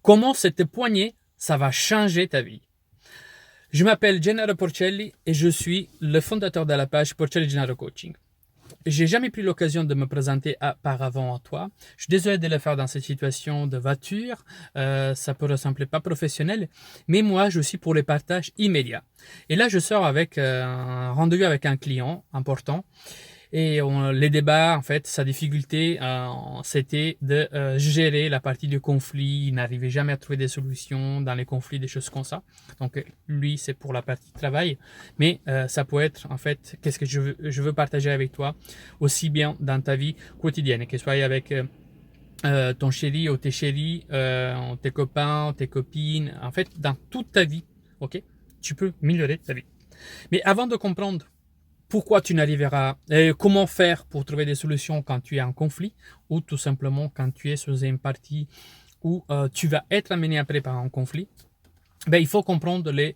comment cette poignée, ça va changer ta vie. Je m'appelle Gennaro Porcelli et je suis le fondateur de la page Porcelli Gennaro Coaching. J'ai jamais pris l'occasion de me présenter auparavant à toi. Je suis désolé de le faire dans cette situation de voiture. Ça peut ressembler pas professionnel, mais moi, je suis pour les partages immédiats. Et là, je sors avec un rendez-vous avec un client important. Et les débats, en fait, sa difficulté, c'était de gérer la partie du conflit. Il n'arrivait jamais à trouver des solutions dans les conflits, des choses comme ça. Donc, lui, c'est pour la partie travail. Mais ça peut être, en fait, qu'est-ce que je veux partager avec toi, aussi bien dans ta vie quotidienne, que ce soit avec ton chéri ou tes chéris, tes copains, tes copines, en fait, dans toute ta vie, ok, tu peux améliorer ta vie. Mais avant de comprendre pourquoi tu n'arriveras, comment faire pour trouver des solutions quand tu es en conflit ou tout simplement quand tu es sous une partie où tu vas être amené à préparer un conflit, ben, il faut comprendre les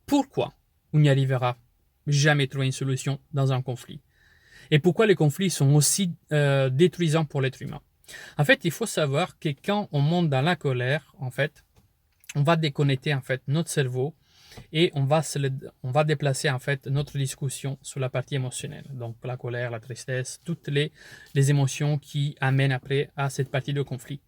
pourquoi on n'y arrivera jamais trouver une solution dans un conflit et pourquoi les conflits sont aussi détruisants pour l'être humain. En fait, il faut savoir que quand on monte dans la colère, en fait, on va déconnecter en fait notre cerveau et on va déplacer en fait notre discussion sur la partie émotionnelle. Donc la colère, la tristesse, toutes les émotions qui amènent après à cette partie de conflit.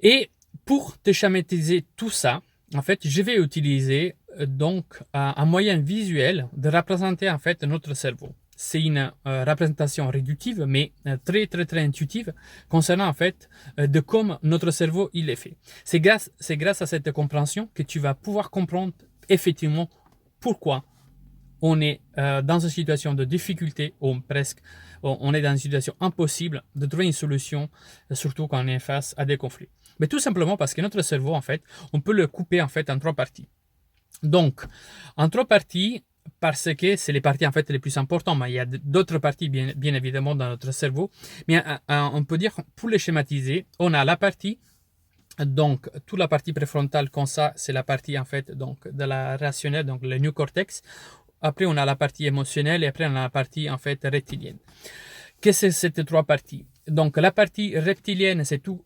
Et pour te schématiser tout ça, en fait, je vais utiliser donc un moyen visuel de représenter en fait notre cerveau. C'est une représentation réductive, mais très très très intuitive concernant en fait de comment notre cerveau il est fait. C'est grâce à cette compréhension que tu vas pouvoir comprendre effectivement pourquoi on est dans une situation de difficulté ou presque on est dans une situation impossible de trouver une solution, surtout quand on est face à des conflits. Mais tout simplement parce que notre cerveau, en fait, on peut le couper en fait en trois parties. Donc, en trois parties, parce que c'est les parties en fait les plus importantes, mais il y a d'autres parties bien évidemment dans notre cerveau. Mais on peut dire, pour les schématiser, on a la partie donc, toute la partie préfrontale, comme ça, c'est la partie en fait donc de la rationnelle, donc le néocortex. Après, on a la partie émotionnelle et après, on a la partie en fait reptilienne. Qu'est-ce que c'est ces trois parties? Donc, la partie reptilienne, c'est tout,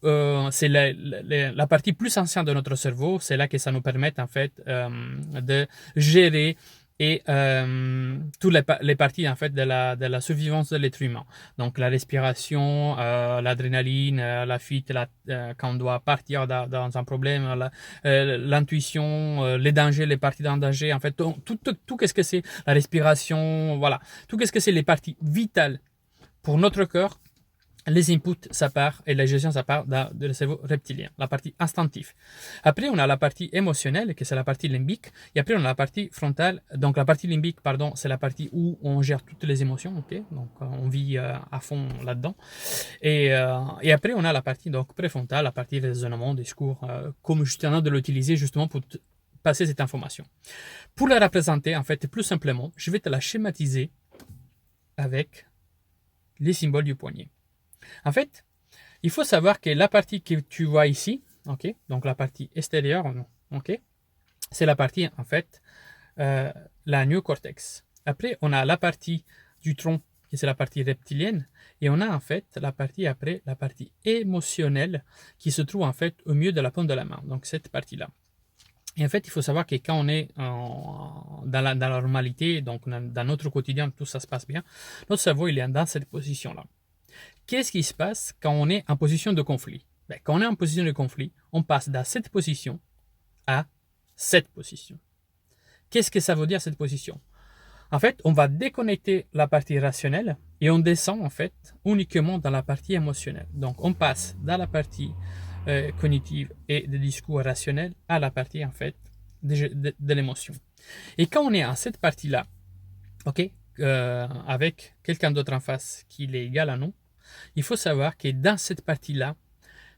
c'est la partie plus ancienne de notre cerveau. C'est là que ça nous permet en fait de gérer et toutes les parties en fait de la survivance de l'être humain. Donc la respiration, l'adrénaline, la fuite, quand on doit partir dans un problème, l'intuition, les dangers, les parties d'un danger, en fait tout qu'est-ce que c'est la respiration, voilà, tout qu'est-ce que c'est les parties vitales pour notre corps. Les inputs, ça part, et la gestion, ça part de le cerveau reptilien, la partie instinctive. Après, on a la partie émotionnelle, qui c'est la partie limbique, et après, on a la partie frontale. Donc, la partie limbique, pardon, c'est la partie où on gère toutes les émotions, ok? Donc, on vit à fond là-dedans. Et après, on a la partie donc préfrontale, la partie raisonnement, discours, comme je suis en train de l'utiliser justement pour passer cette information. Pour la représenter, en fait, plus simplement, je vais te la schématiser avec les symboles du poignet. En fait, il faut savoir que la partie que tu vois ici, ok, donc la partie extérieure, ok, c'est la partie en fait la néocortex. Après, on a la partie du tronc qui c'est la partie reptilienne et on a en fait la partie après la partie émotionnelle qui se trouve en fait au milieu de la paume de la main. Donc cette partie-là. Et en fait, il faut savoir que quand on est dans la normalité, donc dans notre quotidien, tout ça se passe bien, notre cerveau il est dans cette position-là. Qu'est-ce qui se passe quand on est en position de conflit? Ben, quand on est en position de conflit, on passe de cette position à cette position. Qu'est-ce que ça veut dire cette position? En fait, on va déconnecter la partie rationnelle et on descend en fait uniquement dans la partie émotionnelle. Donc on passe dans la partie cognitive et de discours rationnel à la partie en fait de l'émotion. Et quand on est à cette partie-là, ok, avec quelqu'un d'autre en face qui est égal à nous, il faut savoir que dans cette partie-là,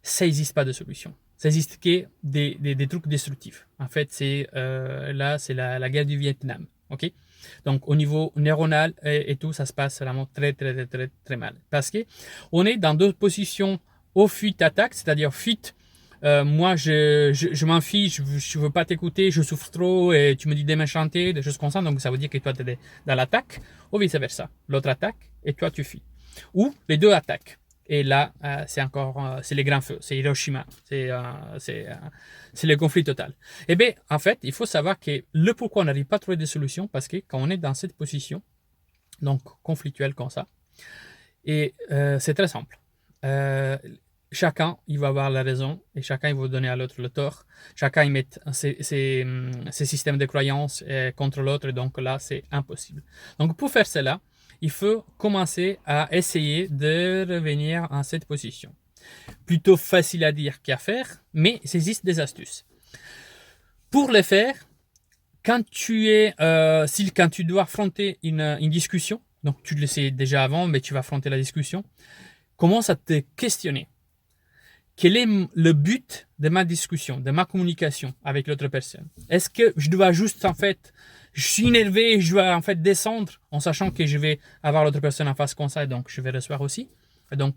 ça n'existe pas de solution. Ça n'existe que des trucs destructifs. En fait, c'est là, c'est la guerre du Vietnam. Ok. Donc, au niveau neuronal et tout, ça se passe vraiment très, très, très, très, très mal. Parce que on est dans deux positions au fuite-attaque, c'est-à-dire fuite. Moi, je m'en fiche, je veux pas t'écouter, je souffre trop et tu me dis des méchancetés, des choses comme ça. Donc, ça veut dire que toi, tu es dans l'attaque ou vice-versa. L'autre attaque et toi, tu fuis. Ou les deux attaquent. Et là, c'est les grands feux, c'est Hiroshima, c'est le conflit total. Eh bien, en fait, il faut savoir que le pourquoi on n'arrive pas à trouver des solutions, parce que quand on est dans cette position, donc conflictuelle comme ça, et c'est très simple. Chacun, il va avoir la raison et chacun, il va donner à l'autre le tort. Chacun, il met ses systèmes de croyances contre l'autre, et donc là, c'est impossible. Donc, pour faire cela, il faut commencer à essayer de revenir à cette position. Plutôt facile à dire qu'à faire, mais il existe des astuces. Pour le faire, quand tu dois affronter une discussion, donc tu le sais déjà avant, mais tu vas affronter la discussion, commence à te questionner. Quel est le but de ma discussion, de ma communication avec l'autre personne? Est-ce que je dois juste, en fait, je suis énervé et je dois, en fait, descendre en sachant que je vais avoir l'autre personne en face comme ça et donc je vais recevoir aussi? Donc,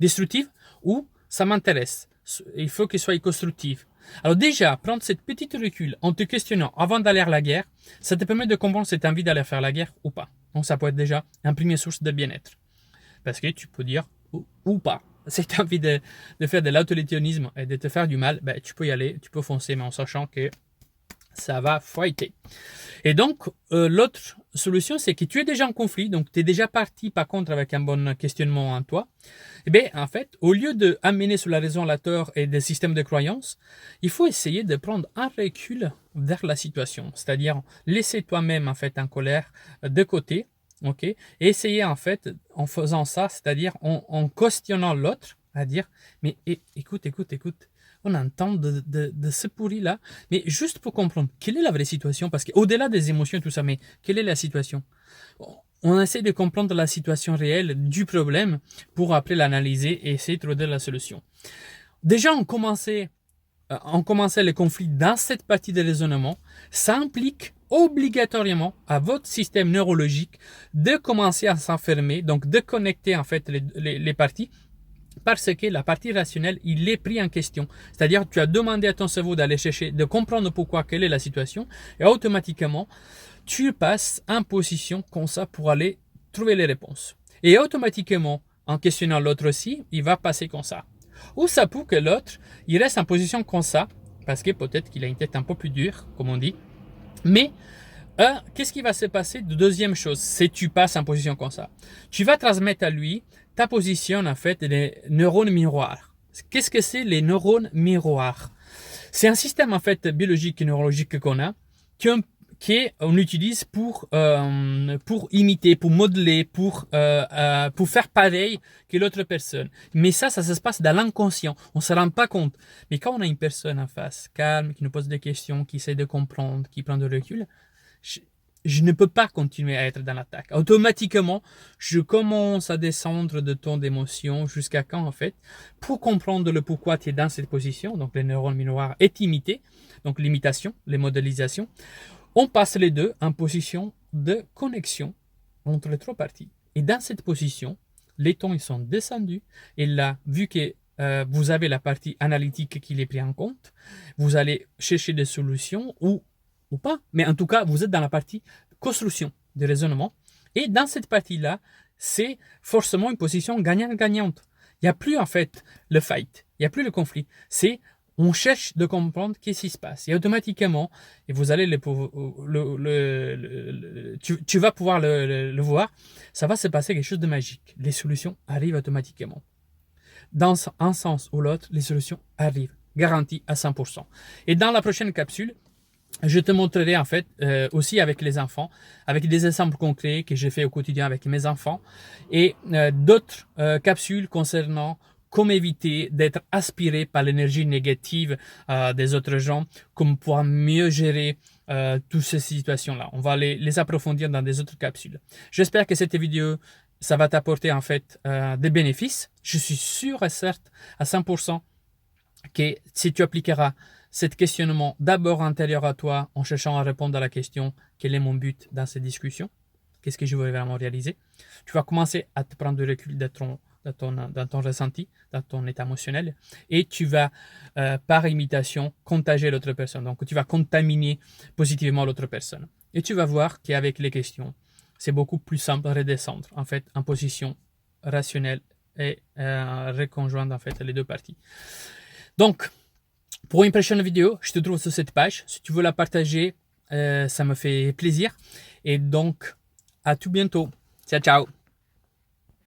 destructive, ou ça m'intéresse? Il faut qu'il soit constructif. Alors déjà, prendre cette petite recul en te questionnant avant d'aller à la guerre, ça te permet de comprendre si tu as envie d'aller faire la guerre ou pas. Donc ça peut être déjà une première source de bien-être. Parce que tu peux dire ou pas. Si tu as envie de faire de l'autoritarisme et de te faire du mal, ben, tu peux y aller, tu peux foncer, mais en sachant que ça va fighter. Et donc, l'autre solution, c'est que tu es déjà en conflit, donc tu es déjà parti, par contre, avec un bon questionnement en toi. Eh bien, en fait, au lieu d'amener sur la raison, la tort et des systèmes de croyances, il faut essayer de prendre un recul vers la situation, c'est-à-dire laisser toi-même, en fait, en colère de côté, ok, et essayer, en fait, en faisant ça, c'est-à-dire en questionnant l'autre, à dire, mais écoute, on entend de ce pourri-là, mais juste pour comprendre, quelle est la vraie situation? Parce qu'au-delà des émotions et tout ça, mais quelle est la situation? On essaie de comprendre la situation réelle du problème pour après l'analyser et essayer de trouver la solution. Déjà, on commençait le conflit dans cette partie de raisonnement. Ça implique obligatoirement à votre système neurologique de commencer à s'enfermer, donc de connecter en fait les parties, parce que la partie rationnelle, il est pris en question. C'est-à-dire, tu as demandé à ton cerveau d'aller chercher, de comprendre pourquoi, quelle est la situation, et automatiquement, tu passes en position comme ça pour aller trouver les réponses. Et automatiquement, en questionnant l'autre aussi, il va passer comme ça. Ou ça peut que l'autre, il reste en position comme ça, parce que peut-être qu'il a une tête un peu plus dure, comme on dit, mais qu'est-ce qui va se passer? Deuxième chose, c'est que tu passes en position comme ça. Tu vas transmettre à lui ta position, en fait, des neurones miroirs. Qu'est-ce que c'est les neurones miroirs? C'est un système, en fait, biologique et neurologique qu'on a, qu'on utilise pour imiter, pour modeler, pour faire pareil que l'autre personne. Mais ça se passe dans l'inconscient. On ne se rend pas compte. Mais quand on a une personne en face, calme, qui nous pose des questions, qui essaie de comprendre, qui prend de recul, je ne peux pas continuer à être dans l'attaque. Automatiquement, je commence à descendre de ton d'émotion jusqu'à quand, en fait, pour comprendre le pourquoi tu es dans cette position, donc les neurones miroirs est imité, donc l'imitation, les modélisations, on passe les deux en position de connexion entre les trois parties. Et dans cette position, les tons ils sont descendus, et là, vu que vous avez la partie analytique qui est prise en compte, vous allez chercher des solutions ou pas, mais en tout cas, vous êtes dans la partie construction de raisonnement. Et dans cette partie-là, c'est forcément une position gagnante-gagnante. Il n'y a plus en fait le fight, il n'y a plus le conflit. C'est on cherche de comprendre qu'est-ce qui se passe. Et automatiquement, et vous allez tu vas pouvoir le voir, ça va se passer quelque chose de magique. Les solutions arrivent automatiquement. Dans un sens ou l'autre, les solutions arrivent, garanties à 100%. Et dans la prochaine capsule, je te montrerai en fait aussi avec les enfants, avec des exemples concrets que j'ai fait au quotidien avec mes enfants et d'autres capsules concernant comment éviter d'être aspiré par l'énergie négative des autres gens, comment pouvoir mieux gérer toutes ces situations-là. On va les approfondir dans des autres capsules. J'espère que cette vidéo, ça va t'apporter en fait des bénéfices. Je suis sûr et certain à 100% que si tu appliqueras cet questionnement d'abord intérieur à toi en cherchant à répondre à la question quel est mon but dans cette discussion, qu'est-ce que je veux vraiment réaliser, tu vas commencer à te prendre du recul dans ton ressenti, dans ton état émotionnel, et tu vas par imitation contagier l'autre personne. Donc tu vas contaminer positivement l'autre personne. Et tu vas voir qu'avec les questions, c'est beaucoup plus simple de redescendre en fait en position rationnelle et reconjoindre en fait les deux parties. Donc, pour une prochaine vidéo, je te trouve sur cette page. Si tu veux la partager, ça me fait plaisir. Et donc, à tout bientôt. Ciao, ciao.